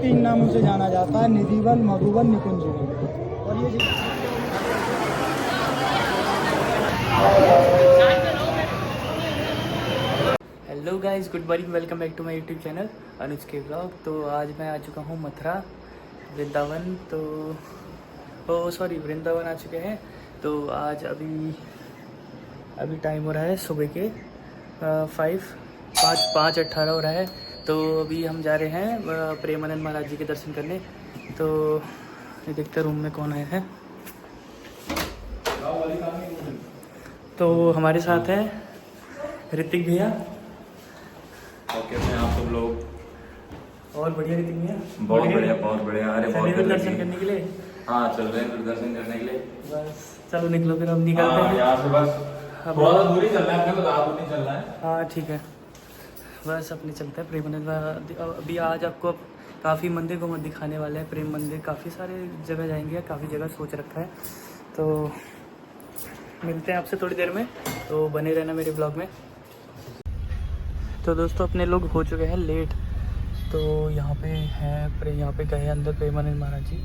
तीन नामों से जाना जाता है, निधिवन, मधुवन, निकुंजवन। और ये hello guys, good morning, welcome back to my YouTube channel Anuj के ब्लॉग। तो आज मैं आ चुका हूँ मथुरा वृंदावन। तो सॉरी, वृंदावन आ चुके हैं। तो आज अभी टाइम हो रहा है सुबह के 5:18 हो रहा है। तो अभी हम जा रहे हैं प्रेमानंद महाराज जी के दर्शन करने। तो ये देखते रूम में कौन आया है। तो हमारे साथ है ऋतिक भैया। ओके मैं आप सब लोग और बढ़िया ऋतिक भैया, बहुत बढ़िया। अरे बहुत चले दर्शन करने के लिए। हाँ चल रहे हैं फिर दर्शन करने के लिए। बस चलो निकलो, फिर हम निकलते हैं यहाँ से बस थोड़ा सा दूरी चलना है अपने को, ज़्यादा दूर नहीं चलना है। हाँ ठीक है, बस अपने चलते हैं प्रेमानंद। अभी आज आपको काफ़ी मंदिर को दिखाने वाले हैं। प्रेम मंदिर काफ़ी सारे जगह जाएंगे, काफ़ी जगह सोच रखा है। तो मिलते हैं आपसे थोड़ी देर में, तो बने रहना मेरे ब्लॉग में। तो दोस्तों अपने लोग हो चुके हैं लेट। तो यहाँ पे यहाँ पे गए अंदर प्रेमानंद महाराज जी।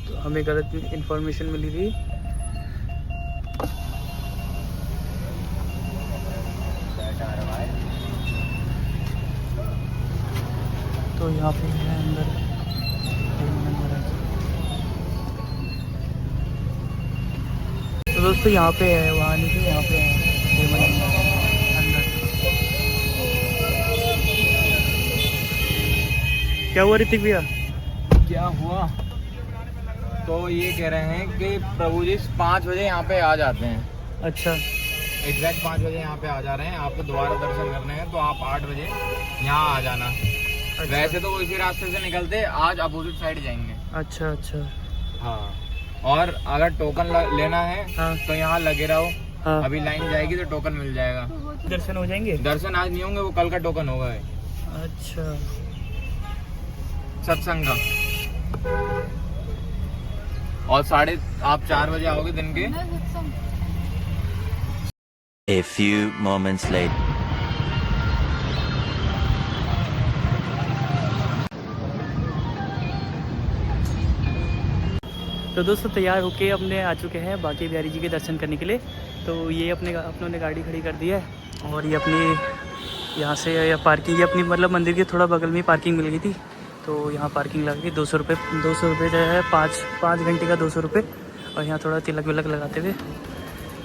तो हमें गलत इन्फॉर्मेशन मिली थी। तो यहाँ पे है अंदर प्रेमानंद महाराज जी। तो दोस्तों यहाँ पे है, वहाँ नहीं थे, यहाँ पे है प्रेमानंद महाराज जी अंदर। क्या हुआ ऋतिक भैया? क्या हुआ? तो ये कह रहे हैं कि प्रभु जी 5 बजे यहाँ पे आ जाते हैं। अच्छा, एग्जैक्ट 5 बजे यहाँ पे आ जा रहे हैं। आपको दोबारा दर्शन करने हैं तो आप 8 बजे यहाँ आ जाना। अच्छा। वैसे तो वो इसी रास्ते से निकलते, आज अपोजिट साइड जाएंगे। अच्छा अच्छा। हाँ, और अगर टोकन लेना है हाँ तो यहाँ लगे रहो। हाँ, अभी लाइन जाएगी तो टोकन मिल जाएगा। दर्शन हो जाएंगे। दर्शन आज नहीं होंगे, वो कल का टोकन होगा अच्छा, सत्संग का। और आप 4 बजे आओगे दिन के। A few moments later. तो दोस्तों तैयार होके अपने आ चुके हैं बाकी बिहारी जी के दर्शन करने के लिए। तो ये अपनों ने गाड़ी खड़ी कर दी है। और ये अपनी यहाँ से या पार्किंग, ये अपनी मतलब मंदिर के थोड़ा बगल में पार्किंग मिल गई थी। तो यहाँ पार्किंग लग गई 200 रुपये जो है 5 घंटे का 200 रुपये। और यहाँ थोड़ा तिलक विलक लगाते हुए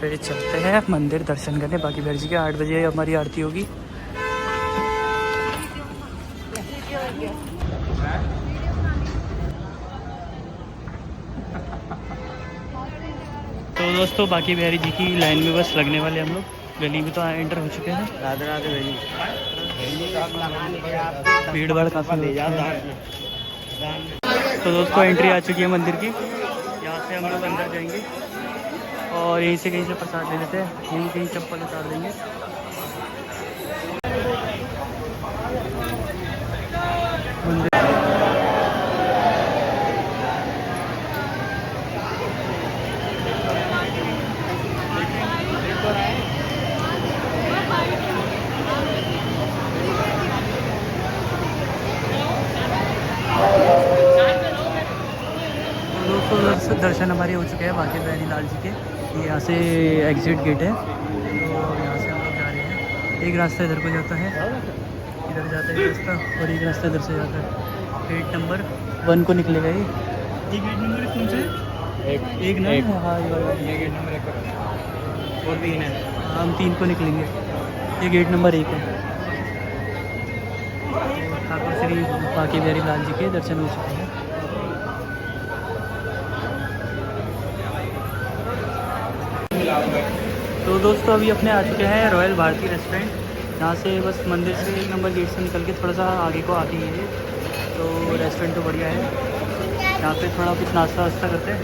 फिर चलते हैं मंदिर दर्शन करने बाकी बिहारी जी के। 8 बजे हमारी आरती होगी। तो दोस्तों बाकी बिहारी जी की लाइन में बस लगने वाले हम लोग। गली में तो एंटर हो चुके हैं। राधे राधे भाई। भीड़ भाड़ काफ़ी हो है। तो दोस्तों एंट्री आ चुकी है मंदिर की। यहाँ से हम लोग अंदर जाएंगे और यहीं से कहीं से प्रसाद ले लेते हैं। यहीं कहीं चप्पल उतार देंगे। दोस्तों दर्शन हमारे हो चुके हैं बाकी बिहारी लाल जी के। ये यहाँ से एग्जिट गेट है। तो यहाँ से हम लोग जा रहे हैं। एक रास्ता इधर को जाता है, इधर जाता है रास्ता, और एक रास्ता इधर से जाता है। गेट नंबर 1 को निकलेगा ये गेट नंबर कौन सा है? एक ना। हाँ ये गेट नंबर 1 और 3 है। हम 3 को निकलेंगे। ये गेट नंबर 1 है। ठाकुर श्री बाकी बिहारी लाल जी के दर्शन हो चुके हैं। तो दोस्तों अभी अपने आ चुके हैं रॉयल भारती रेस्टोरेंट। यहाँ से बस मंदिर से 1 नंबर गेट से निकल के थोड़ा सा आगे को आती है ये। तो रेस्टोरेंट तो बढ़िया है। यहाँ पे थोड़ा कुछ नाश्ता वास्ता करते हैं,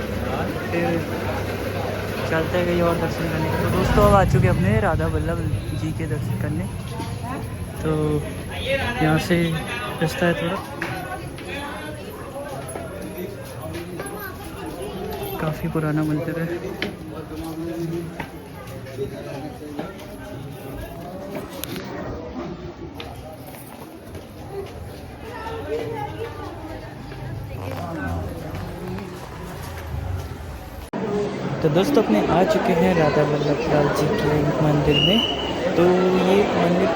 फिर चलते हैं कहीं और दर्शन करने के। तो दोस्तों अब आ चुके हैं अपने राधा वल्लभ जी के दर्शन करने। तो यहाँ से रास्ता है थोड़ा, काफ़ी पुराना मंदिर है। तो दोस्तों अपने आ चुके हैं राधा वल्लभ लाल जी के मंदिर में। तो ये मंदिर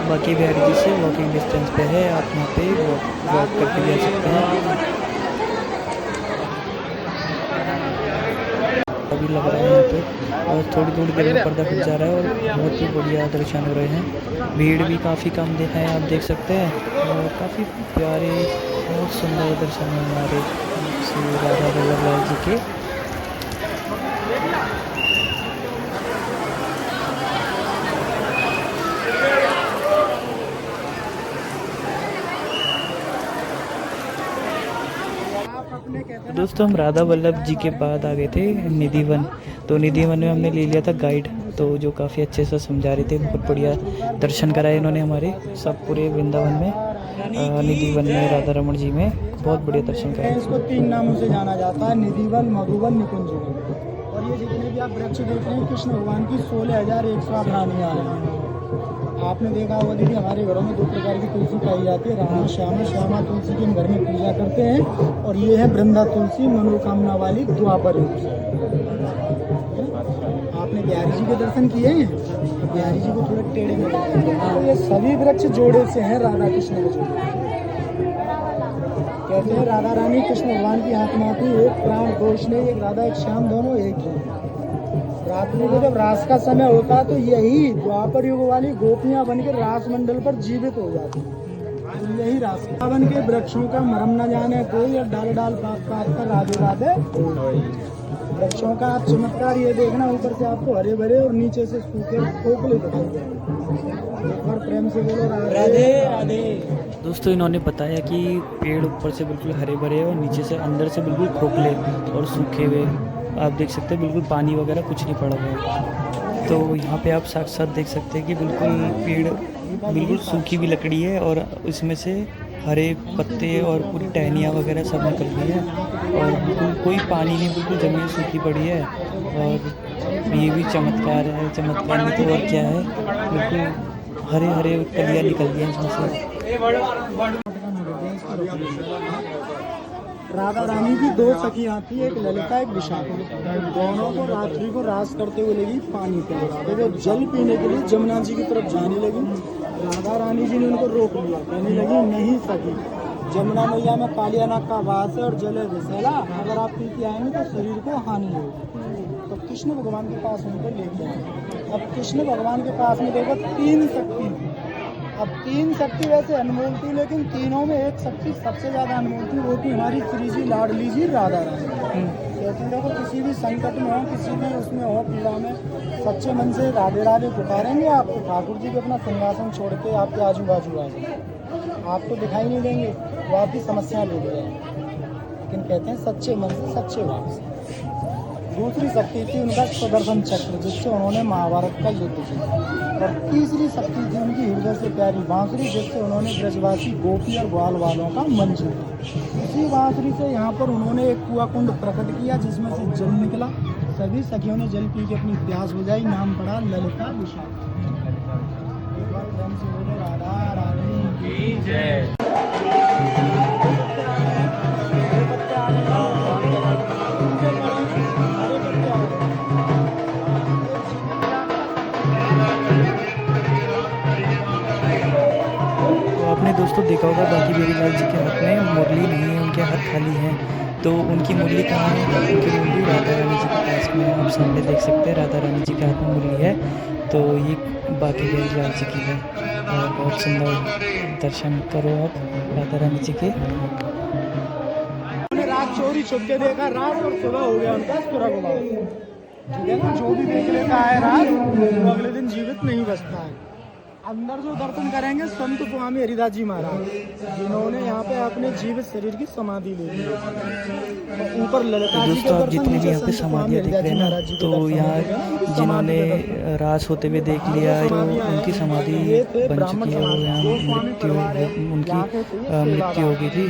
बाकी बिहारी जी से वॉकिंग डिस्टेंस पे है, आप यहाँ पे वॉक करके जा सकते हैं। अभी लग रहा है यहाँ पे और थोड़ी दूर के लिए पर्दा खुल जा रहा है और बहुत ही बढ़िया दर्शन हो रहे हैं। भीड़ भी काफ़ी कम है, आप देख सकते हैं, और काफ़ी प्यारे बहुत सुंदर दर्शन है हमारे श्री राधा वल्लभ लाल जी के। दोस्तों हम राधा वल्लभ जी के बाद आ गए थे निधि वन। तो निधि वन में हमने ले लिया था गाइड, तो जो काफ़ी अच्छे से समझा रहे थे, बहुत बढ़िया दर्शन कराए इन्होंने हमारे सब पूरे वृंदावन में, निधि वन में, राधा रमण जी में बहुत बढ़िया दर्शन कराए। इसको 3 नामों से जाना जाता है, निधिवन, मधुवन, निकुंज वन। और ये जितने भी आप वृक्ष देख रहे हैं कृष्ण भगवान की 16,108 रानियाँ हैं। आपने देखा होगा दीदी, हमारे घरों में 2 प्रकार की तुलसी पाई जाती है, रामा श्यामा। श्यामा तुलसी की हम घर में पूजा करते हैं, और ये है वृंदा तुलसी, मनोकामना वाली द्वापर युग से। आपने बिहारी जी के दर्शन किए हैं, तो बिहारी जी को थोड़े टेढ़े में तो ये सभी वृक्ष जोड़े से हैं, राधा कृष्ण के जोड़े। कहते हैं राधा रानी कृष्ण भगवान की आत्मा थी, एक प्राण दोष नहीं, एक राधा एक श्याम, दोनों एक ही। रात्रि को जब रास का समय होता तो यही द्वापर युग वाली गोपियां बनकर रास मंडल पर जीवित हो जाती, तो यही रास बन के वृक्षों का मरम न जाने कोई, और डाल डाल पात पात कर राधे राधे। वृक्षों का आप चमत्कार ये देखना, ऊपर से आपको हरे भरे और नीचे से सूखे खोखले दिखाई देंगे। एक बार प्रेम से बोलो राधे राधे। दोस्तों इन्होंने बताया कि पेड़ ऊपर से बिल्कुल हरे भरे और नीचे से अंदर से बिल्कुल खोखले और सूखे हुए, आप देख सकते हैं बिल्कुल पानी वगैरह कुछ नहीं पड़ा हुआ है। तो यहाँ पे आप साक्षात देख सकते हैं कि बिल्कुल पेड़ बिल्कुल सूखी भी लकड़ी है और इसमें से हरे पत्ते और पूरी टहनियाँ वगैरह सब निकल गई है, और बिल्कुल कोई पानी नहीं, बिल्कुल ज़मीन सूखी पड़ी है। और ये भी चमत्कार है, चमत्कार नहीं तो और क्या है, बिल्कुल हरे हरे कलियाँ निकल गई हैं इसमें से। राधा रानी की 2 सखियाँ थी, एक ललिता एक विशाखा। दोनों को रात्रि को रास करते हुए लगी पानी पे, तो वो जल पीने के लिए जमुना जी की तरफ जाने लगी। राधा रानी जी ने उनको रोक लिया, कहने लगी नहीं सखी, जमुना मैया में कालिया नाग का वास है और जल है विषैला, अगर आप पीते आएंगे तो शरीर को हानि होगी। तो कृष्ण भगवान के पास उनको लेके आए। अब कृष्ण भगवान के पास में देखो 3 शक्ति। अब 3 शक्ति वैसे अनमोल थी, लेकिन तीनों में एक शक्ति सबसे ज़्यादा अनमोल थी, वो थी हमारी श्री जी लाडली जी राधा रानी। क्योंकि देखो किसी भी संकट में हो, किसी भी उसमें हो, पीड़ा में, सच्चे मन से राधे राधे पुकारेंगे आपको, ठाकुर जी को अपना सिंहासन छोड़ के आपके आजू बाजू आ जाए, आपको दिखाई नहीं देंगे, वो आपकी समस्या ले लेंगे। लेकिन कहते हैं सच्चे मन से सच्चे भाव से। दूसरी शक्ति थी उनका सुदर्शन चक्र, जिससे उन्होंने महाभारत का युद्ध किया। और तीसरी शक्ति थी उनकी हृदय से प्यारी बांसुरी, जिससे उन्होंने ब्रजवासी गोपी और ग्वाल वालों का मन जीता। इसी बांसुरी से यहाँ पर उन्होंने एक कुआं कुंड प्रकट किया, जिसमें से जल निकला। सभी सखियों ने जल पी के अपनी प्यास बुझाई, नाम पड़ा ललिता विशाखा। एक बार प्रेम से बोलो राधा रानी की जय। आपने दोस्तों देखा होगा बाकी बिहारी लाल जी के हाथ में मुरली नहीं है, उनके हाथ खाली हैं। तो उनकी मुरली कहाँ है? उनकी मुरली राधा रानी जी के पास में है, आप सामने देख सकते हैं राधा रानी जी के हाथ में मुरली है। तो ये बाकी बिहारी लाल जी की है, और बहुत सुंदर दर्शन करो आप राधा रानी जी के। रात चोरी छुप के देखा, रात और सुबह हो गया उनका सुरगवा। ठीक है ना, जो भी देख लेता है रात, वो अगले दिन जीवित नहीं बचता है। अंदर जो दर्शन करेंगे संत स्वामी हरिदास जी महाराज, जिन्होंने यहाँ पे अपने जीवित शरीर की समाधि ले ली। तो ऊपर ललिता जी के दोस्तों आप दर्शन, जितने भी नीचे यहाँ पे संत समाधियाँ स्वामी दिख रहे हैं हरिदास ना, जी तो के यहाँ दर्शन जिन्होंने करेंगे। रास होते हुए देख लिया, तो उनकी समाधि बन चुकी है, वो यहाँ उनकी मृत्यु हो गई थी।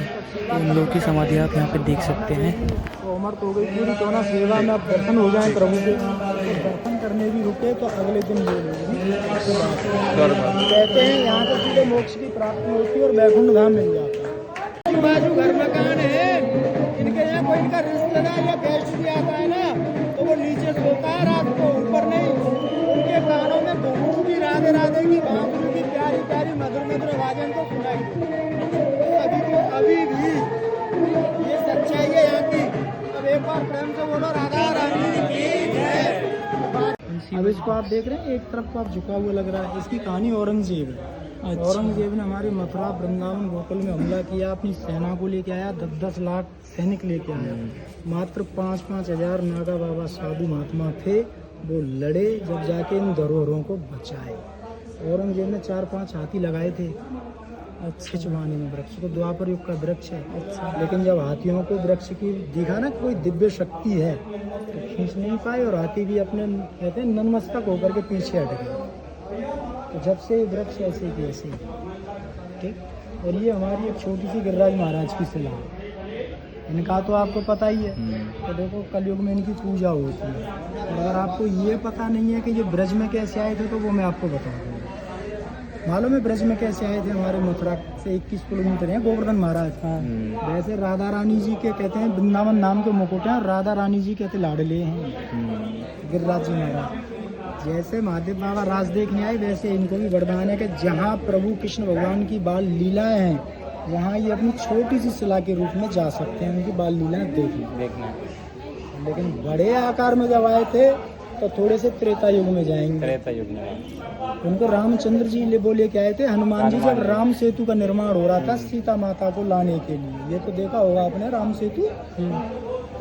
उन लोगों की समाधि आप यहाँ पे देख सकते हैं। तो उम्र तो हो गई पूरी, तो ना सेवा में अब दर्शन हो जाए प्रभु के, दर्शन करने भी रुके तो अगले दिन ले लेंगे। कहते हैं यहाँ से सीधे मोक्ष की प्राप्ति होती है और वैकुंठ धाम मिल जाता है। बाजू घर मकान है, इनके यहाँ कोई इनका रिश्तेदार या गेस्ट भी आता है ना तो वो नीचे सोता है रात को, ऊपर नहीं। उनके कानों में बहुत भी राधे राधे की बांसुरी की प्यारी प्यारी मधुर मधुर आवाजें उनको सुनाई देती। अभी भी ये सच्चाई है यहाँ की। अब एक बार प्रेम से बोलो राधा रानी की जय। अब इसको आप देख रहे हैं, एक तरफ को आप झुका हुआ लग रहा है। इसकी कहानी औरंगजेब है। औरंगजेब ने हमारे मथुरा वृंदावन गोकुल में हमला किया, अपनी सेना को लेके आया, 10-10 लाख सैनिक लेके आया। मात्र 5-5 हजार नागा बाबा साधु महात्मा थे, वो लड़े, जब जाके इन धरोहरों को बचाए। औरंगजेब ने 4-5 हाथी लगाए थे खिंचवाने में। वृक्ष को द्वापर युग का वृक्ष है, लेकिन जब हाथियों को वृक्ष की दिखा ना कोई दिव्य शक्ति है तो खींच नहीं पाए, और हाथी भी अपने कहते हैं नतमस्तक होकर के पीछे हट गए। तो जब से वृक्ष ऐसे की ऐसे, ठीक। और ये हमारी एक छोटी सी गिरिराज महाराज की शिला है। इनका तो आपको पता ही है। तो देखो कलयुग में इनकी पूजा होती है। अगर आपको ये पता नहीं है कि ये ब्रज में कैसे आए थे तो वो मैं आपको बता दूँगा। मालूम है ब्रज में कैसे आए थे? हमारे मथुरा से 21 किलोमीटर है गोवर्धन महाराज। वैसे राधा रानी जी के कहते हैं वृंदावन नाम के मुकुट हैं, राधा रानी जी कहते लाडले हैं गिरिराज जी महाराज। जैसे महादेव बाबा राज देखने आए वैसे इनको भी वरदान है कि जहाँ प्रभु कृष्ण भगवान की बाल लीलाएं हैं वहाँ ये अपनी छोटी सी शिला के रूप में जा सकते हैं, उनकी बाल लीलाएं देखना। लेकिन बड़े आकार में जब आए थे तो थोड़े से त्रेता युग में जाएंगे। त्रेता युग में उनको रामचंद्र जी बोले के आए थे। हनुमान जी जब राम सेतु का निर्माण हो रहा था सीता माता को लाने के लिए, ये तो देखा होगा आपने राम सेतु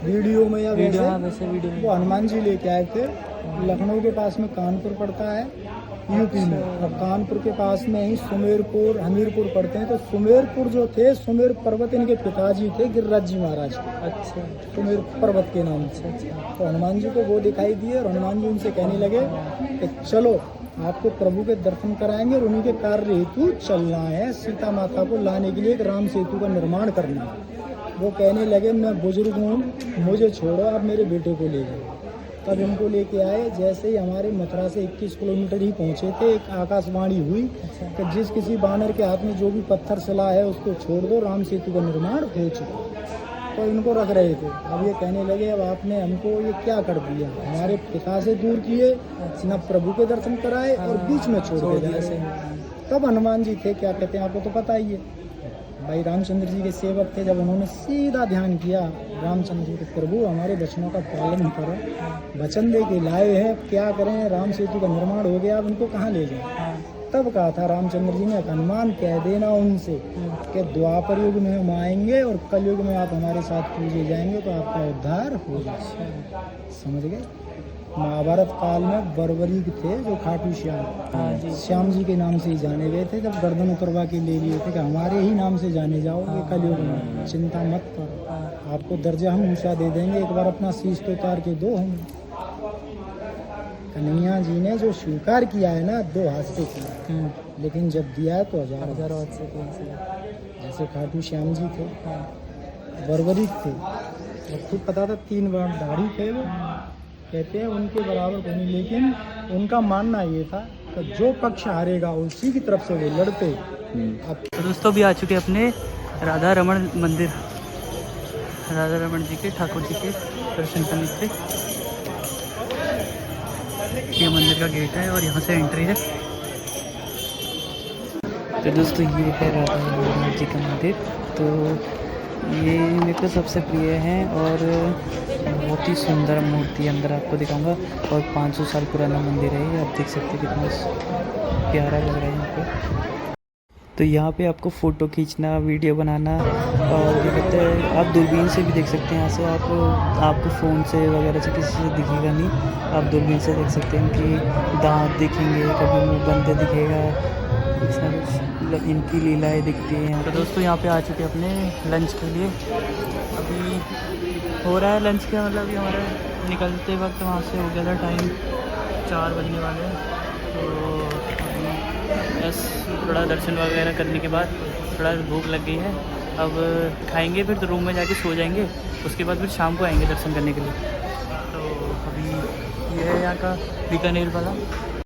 वीडियो में या वैसे वीडियो वो हनुमान जी लेके आए थे। लखनऊ के पास में कानपुर पड़ता है यूपी में, और कानपुर के पास में ही सुमेरपुर हमीरपुर पड़ते हैं। तो सुमेरपुर जो थे, सुमेर पर्वत इनके पिताजी थे गिरिराज जी महाराज के। अच्छा, सुमेर पर्वत के नाम से। तो हनुमान जी को वो दिखाई दिए और हनुमान जी उनसे कहने लगे कि चलो आपको प्रभु के दर्शन कराएंगे और उन्हीं के कार्य हेतु चलना है, सीता माता को लाने के लिए एक राम सेतु का निर्माण करना है। वो कहने लगे मैं बुजुर्ग हूँ, मुझे छोड़ो, आप मेरे बेटे को ले जाओ। तब इनको लेके आए। जैसे ही हमारे मथुरा से 21 किलोमीटर ही पहुँचे थे, एक आकाशवाणी हुई कि जिस किसी बानर के हाथ में जो भी पत्थर शिला है उसको छोड़ दो, राम सेतु का निर्माण हो चुका। तो इनको रख रहे थे। अब ये कहने लगे अब आपने हमको ये क्या कर दिया, हमारे पिता से दूर किए, न प्रभु के दर्शन कराए और बीच में छोड़ दिया। तब हनुमान जी थे, क्या कहते हैं आपको तो पता ही है, भाई रामचंद्र जी के सेवक थे। जब उन्होंने सीधा ध्यान किया रामचंद्र जी के, प्रभु हमारे वचनों का पालन करो, वचन दे के लाए हैं, क्या करें, राम सेतु का निर्माण हो गया, अब उनको कहाँ ले जाए। तब कहा था रामचंद्र जी ने, हनुमान कह देना उनसे कि द्वापर युग में हम आएंगे और कलयुग में आप हमारे साथ पूजे जाएंगे तो आपका उद्धार हो जाएगा। समझ गए? महाभारत काल में बर्बरीक थे जो खाटू श्याम जी के नाम से ही जाने गए थे। जब गर्दन उतरवा के ले लिए थे कि हमारे ही नाम से जाने जाओगे कलयुग में, चिंता मत करो, आपको दर्जा हम ऊंचा दे देंगे, एक बार अपना शीश तो उतार के दो। हम कन्हैया जी ने जो स्वीकार किया है ना 2 हाथ से किया, लेकिन जब दिया है तो हजार हाथ से किया। जैसे खाटू श्याम जी थे, बर्बरीक थे, खुद पता था 3 बार दाढ़ी थे वो, कहते हैं उनके बराबर कोई नहीं। लेकिन उनका मानना ये था कि जो पक्ष हारेगा उसी की तरफ से वो लड़ते। तो दोस्तों भी आ चुके अपने राधा रमण मंदिर, राधा रमण जी के, ठाकुर जी के दर्शन करने के लिए। ये मंदिर का गेट है और यहाँ से एंट्री है। तो दोस्तों ये है राधा रमण जी का मंदिर। तो ये मेरे को सबसे प्रिय है और बहुत ही सुंदर मूर्ति अंदर आपको दिखाऊंगा। और 500 साल पुराना मंदिर है ये, आप देख सकते हैं कितना प्यारा लग रहा है यहाँ पे। तो यहाँ पे आपको फ़ोटो खींचना, वीडियो बनाना और ये कहते हैं आप दूरबीन से भी देख सकते हैं। यहाँ से आपको फ़ोन से वगैरह से किसी से दिखेगा नहीं, आप दूरबीन से देख सकते हैं कि दांत दिखेंगे, कभी मुँह बंद दिखेगा, इनकी लीलाएँ दिखती हैं। तो दोस्तों यहाँ पे आ चुके अपने लंच के लिए। अभी हो रहा है लंच का, मतलब अभी हमारा निकलते वक्त वहाँ से हो गया था टाइम, 4 बजने वाले हैं। तो अभी बस थोड़ा दर्शन वगैरह करने के बाद थोड़ा भूख लग गई है, अब खाएंगे, फिर तो रूम में जाके सो जाएंगे। उसके बाद फिर शाम को आएंगे दर्शन करने के लिए। तो अभी ये है यहाँ का बीकानेर वाला।